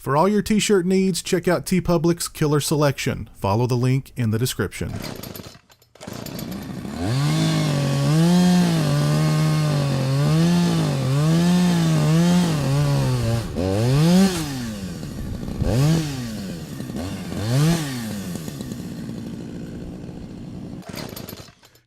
For all your t-shirt needs, check out TeePublic's Killer Selection. Follow the link in the description.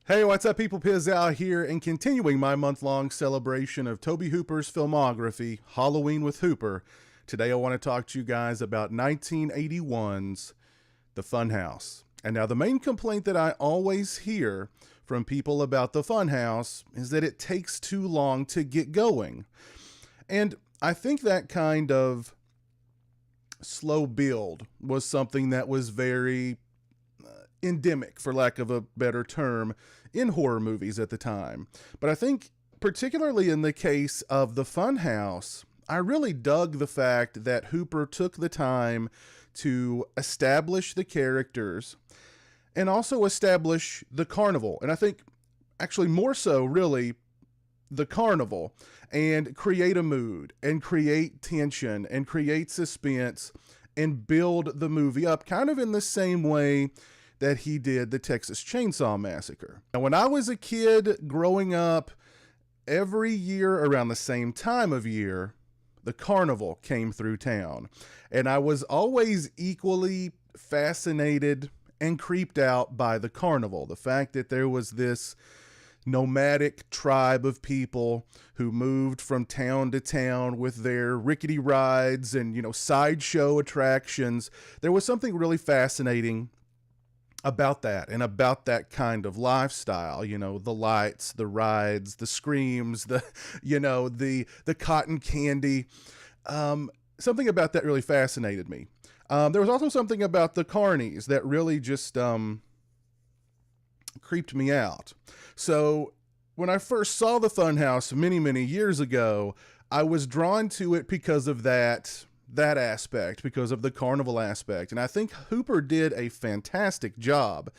Hey, what's up, people? Piz out here, and continuing my month-long celebration of Tobe Hooper's filmography, Halloween with Hooper. Today I want to talk to you guys about 1981's The Funhouse. And now the main complaint that I always hear from people about The Funhouse is that it takes too long to get going. And I think that kind of slow build was something that was very endemic, for lack of a better term, in horror movies at the time. But I think particularly in the case of The Funhouse, I really dug the fact that Hooper took the time to establish the characters and also establish the carnival. And I think actually more so really the carnival, and create a mood and create tension and create suspense and build the movie up kind of in the same way that he did the Texas Chainsaw Massacre. Now, when I was a kid growing up, every year around the same time of year, the carnival came through town. And I was always equally fascinated and creeped out by the carnival. The fact that there was this nomadic tribe of people who moved from town to town with their rickety rides and, sideshow attractions. There was something really fascinating about that and about that kind of lifestyle, the lights, the rides, the screams, the cotton candy. Something about that really fascinated me. There was also something about the carnies that really just creeped me out. So when I first saw the Funhouse many, many years ago, I was drawn to it because of that aspect, because of the carnival aspect. And I think Hooper did a fantastic job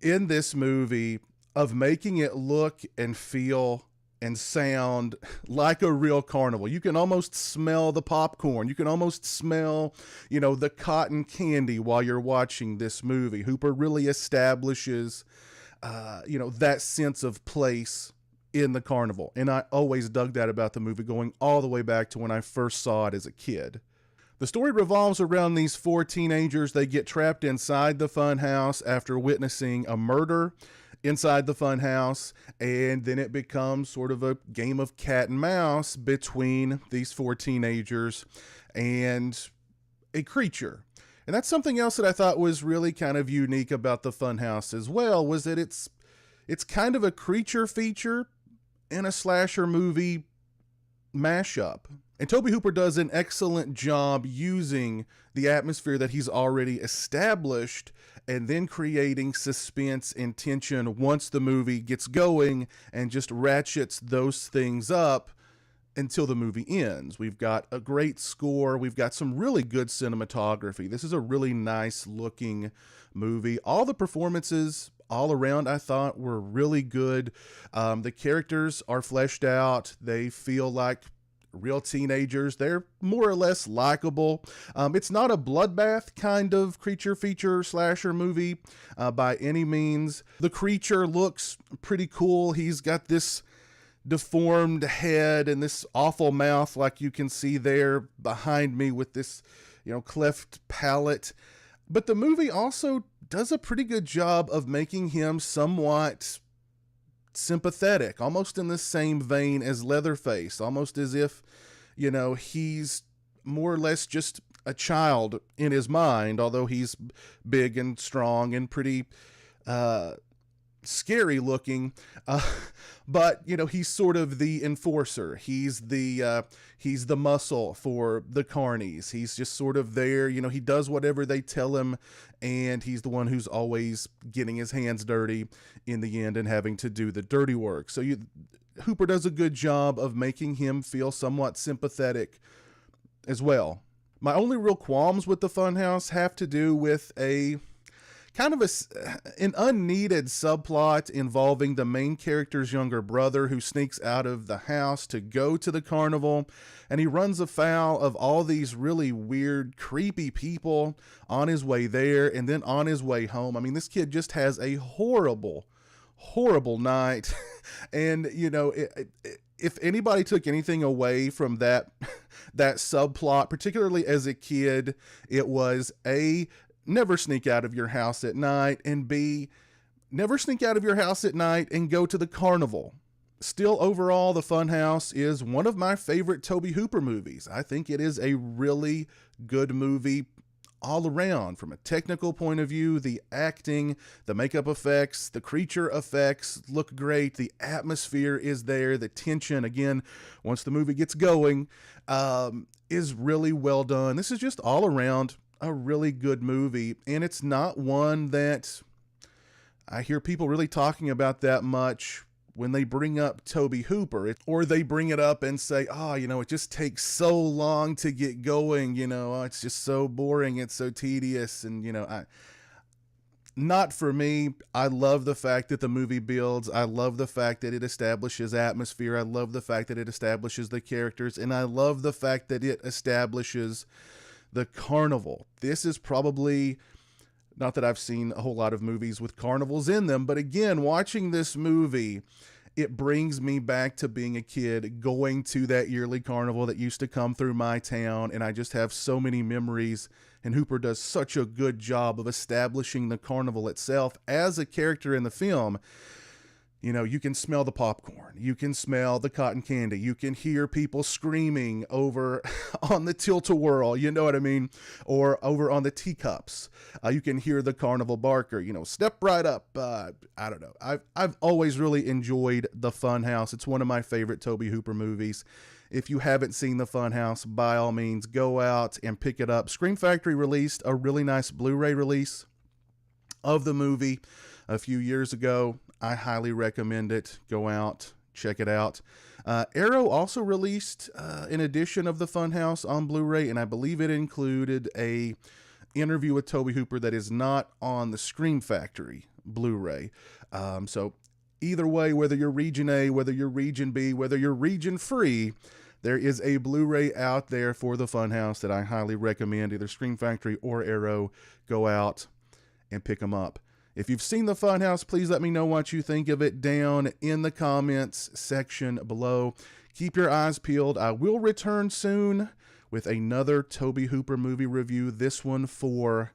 in this movie of making it look and feel and sound like a real carnival. You can almost smell the popcorn. You can almost smell, the cotton candy while you're watching this movie. Hooper really establishes, that sense of place in the carnival. And I always dug that about the movie, going all the way back to when I first saw it as a kid. The story revolves around these four teenagers. They get trapped inside the Funhouse after witnessing a murder inside the Funhouse, and then it becomes sort of a game of cat and mouse between these four teenagers and a creature. And that's something else that I thought was really kind of unique about the Funhouse as well, was that it's kind of a creature feature in a slasher movie mashup. And Tobe Hooper does an excellent job using the atmosphere that he's already established and then creating suspense and tension once the movie gets going, and just ratchets those things up until the movie ends. We've got a great score. We've got some really good cinematography. This is a really nice looking movie. All the performances all around, I thought, were really good. The characters are fleshed out. They feel like real teenagers. They're more or less likable. It's not a bloodbath kind of creature feature slasher movie by any means. The creature looks pretty cool. He's got this deformed head and this awful mouth, like you can see there behind me, with this, cleft palate. But the movie also does a pretty good job of making him somewhat sympathetic, almost in the same vein as Leatherface, almost as if, he's more or less just a child in his mind, although he's big and strong and pretty scary looking. But, he's sort of the enforcer. He's the muscle for the carnies. He's just sort of there. He does whatever they tell him, and he's the one who's always getting his hands dirty in the end and having to do the dirty work. So Hooper does a good job of making him feel somewhat sympathetic as well. My only real qualms with the Funhouse have to do with a kind of an unneeded subplot involving the main character's younger brother who sneaks out of the house to go to the carnival, and he runs afoul of all these really weird, creepy people on his way there and then on his way home. I mean, this kid just has a horrible night. And, you know, if anybody took anything away from that subplot, particularly as a kid, it was A, never sneak out of your house at night, and B, never sneak out of your house at night and go to the carnival. Still, overall, The Funhouse is one of my favorite Tobe Hooper movies. I think it is a really good movie all around. From a technical point of view, the acting, the makeup effects, the creature effects look great. The atmosphere is there. The tension, again, once the movie gets going, is really well done. This is just all around a really good movie, and it's not one that I hear people really talking about that much when they bring up Tobe Hooper, or they bring it up and say, oh, you know, it just takes so long to get going, you know, oh, it's just so boring, it's so tedious. And, you know, not for me. I love the fact that the movie builds. I love the fact that it establishes atmosphere. I love the fact that it establishes the characters, and I love the fact that it establishes the carnival. This is probably, not that I've seen a whole lot of movies with carnivals in them, but again, watching this movie, it brings me back to being a kid, going to that yearly carnival that used to come through my town, and I just have so many memories, and Hooper does such a good job of establishing the carnival itself as a character in the film. You know, you can smell the popcorn, you can smell the cotton candy, you can hear people screaming over on the tilt-a-whirl, you know what I mean? Or over on the teacups. You can hear the carnival barker, you know, step right up. I don't know. I've always really enjoyed The Funhouse. It's one of my favorite Tobe Hooper movies. If you haven't seen The Funhouse, by all means, go out and pick it up. Scream Factory released a really nice Blu-ray release of the movie a few years ago. I highly recommend it. Go out, check it out. Arrow also released an edition of The Funhouse on Blu-ray, and I believe it included a interview with Tobe Hooper that is not on the Scream Factory Blu-ray. So either way, whether you're region A, whether you're region B, whether you're region free, there is a Blu-ray out there for The Funhouse that I highly recommend. Either Scream Factory or Arrow, go out and pick them up. If you've seen The Funhouse, please let me know what you think of it down in the comments section below. Keep your eyes peeled. I will return soon with another Tobe Hooper movie review, this one for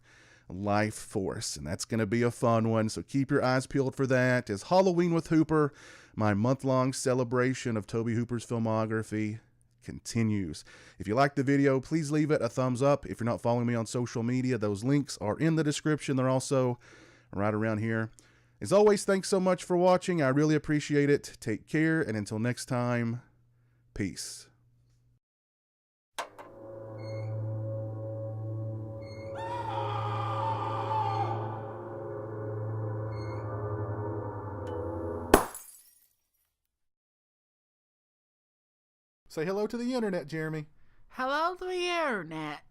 Life Force, and that's going to be a fun one, so keep your eyes peeled for that. As Halloween with Hooper, my month-long celebration of Tobe Hooper's filmography, continues. If you liked the video, please leave it a thumbs up. If you're not following me on social media, those links are in the description. They're also right around here. As always, thanks so much for watching. I really appreciate it. Take care, and until next time, peace. Say hello to the internet, Jeremy. Hello to the internet.